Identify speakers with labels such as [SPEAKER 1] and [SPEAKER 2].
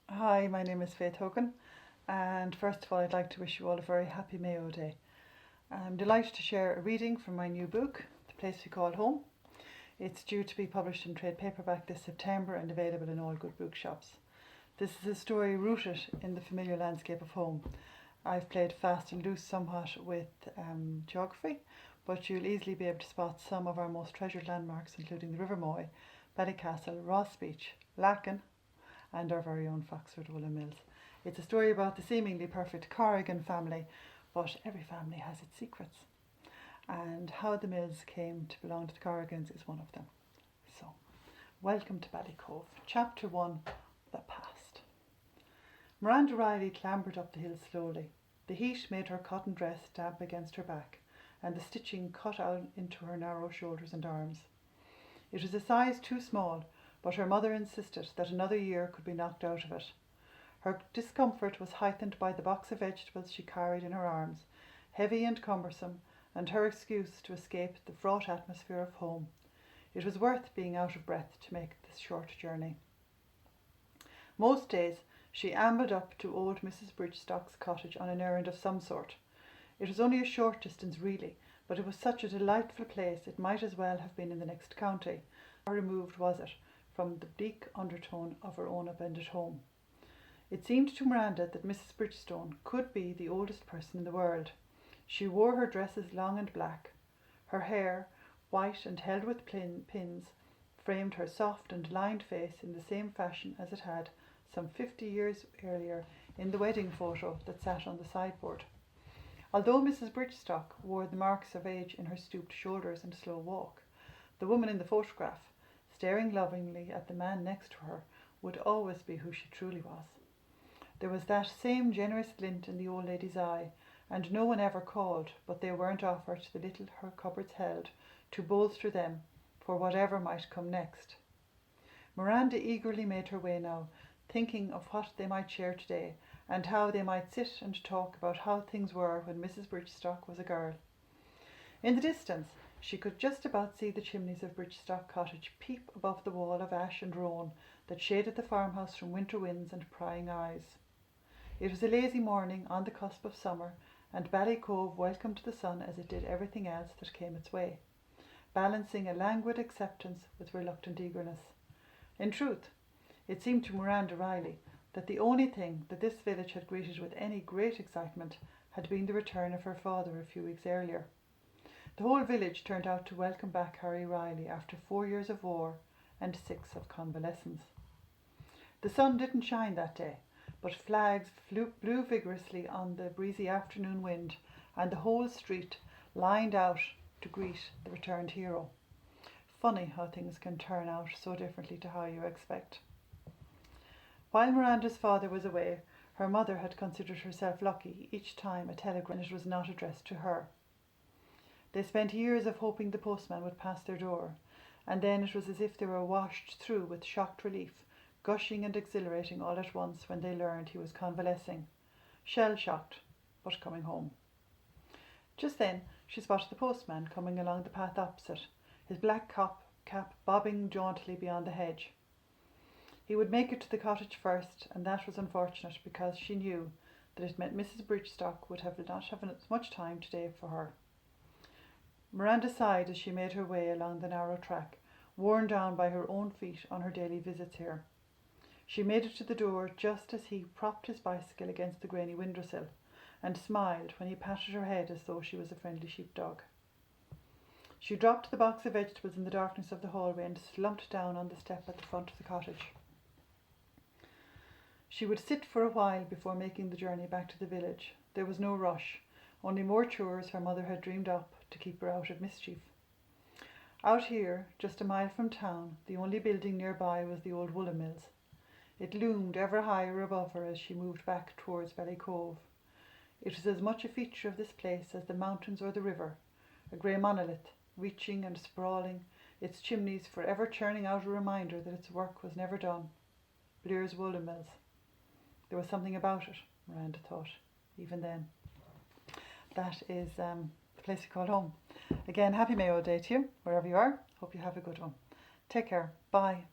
[SPEAKER 1] Hi, my name is Faith Hogan, and first of all, I'd like to wish you all a very happy Mayo Day. I'm delighted to share a reading from my new book, The Place We Call Home. It's due to be published in trade paperback this September and available in all good bookshops. This is a story rooted in the familiar landscape of home. I've played fast and loose somewhat with geography, but you'll easily be able to spot some of our most treasured landmarks, including the River Moy, Ballycastle, Ross Beach, Lacken, and our very own Foxford Woolen Mills. It's a story about the seemingly perfect Corrigan family, but every family has its secrets. And how the Mills came to belong to the Corrigans is one of them. So, welcome to Ballycove. Chapter 1, The Past. Miranda Riley clambered up the hill slowly. The heat made her cotton dress damp against her back, and the stitching cut out into her narrow shoulders and arms. It was a size too small, but her mother insisted that another year could be knocked out of it. Her discomfort was heightened by the box of vegetables she carried in her arms, heavy and cumbersome, and her excuse to escape the fraught atmosphere of home. It was worth being out of breath to make this short journey. Most days she ambled up to old Mrs. Bridgestock's cottage on an errand of some sort. It was only a short distance really, but it was such a delightful place it might as well have been in the next county. How removed was it from the bleak undertone of her own abandoned home? It seemed to Miranda that Mrs. Bridgestone could be the oldest person in the world. She wore her dresses long and black. Her hair, white and held with pins, framed her soft and lined face in the same fashion as it had some 50 years earlier in the wedding photo that sat on the sideboard. Although Mrs. Bridgestock wore the marks of age in her stooped shoulders and slow walk, the woman in the photograph, staring lovingly at the man next to her, would always be who she truly was. There was that same generous glint in the old lady's eye, and no one ever called, but they weren't offered the little her cupboards held to bolster them for whatever might come next. Miranda eagerly made her way now, thinking of what they might share today, and how they might sit and talk about how things were when Mrs. Bridgestock was a girl. In the distance, she could just about see the chimneys of Bridgestock Cottage peep above the wall of ash and rowan that shaded the farmhouse from winter winds and prying eyes. It was a lazy morning on the cusp of summer, and Ballycove welcomed the sun as it did everything else that came its way, balancing a languid acceptance with reluctant eagerness. In truth, it seemed to Miranda Riley that the only thing that this village had greeted with any great excitement had been the return of her father a few weeks earlier. The whole village turned out to welcome back Harry Riley after 4 years of war and 6 of convalescence. The sun didn't shine that day, but flags blew vigorously on the breezy afternoon wind, and the whole street lined out to greet the returned hero. Funny how things can turn out so differently to how you expect. While Miranda's father was away, her mother had considered herself lucky each time a telegram was not addressed to her. They spent years of hoping the postman would pass their door, and then it was as if they were washed through with shocked relief, gushing and exhilarating all at once when they learned he was convalescing, shell-shocked, but coming home. Just then she spotted the postman coming along the path opposite, his black cap bobbing jauntily beyond the hedge. He would make it to the cottage first, and that was unfortunate because she knew that it meant Mrs. Bridgestock would not have as much time today for her. Miranda sighed as she made her way along the narrow track, worn down by her own feet on her daily visits here. She made it to the door just as he propped his bicycle against the grainy windowsill, and smiled when he patted her head as though she was a friendly sheepdog. She dropped the box of vegetables in the darkness of the hallway and slumped down on the step at the front of the cottage. She would sit for a while before making the journey back to the village. There was no rush, only more chores her mother had dreamed up to keep her out of mischief. Out here, just a mile from town, the only building nearby was the old Woolen Mills. It loomed ever higher above her as she moved back towards Ballycove. It was as much a feature of this place as the mountains or the river, a grey monolith, reaching and sprawling, its chimneys forever churning out a reminder that its work was never done. Blear's Woolen Mills. There was something about it, Miranda thought, even then. That is the place we call home. Again, happy Mayo Day to you, wherever you are. Hope you have a good one. Take care. Bye.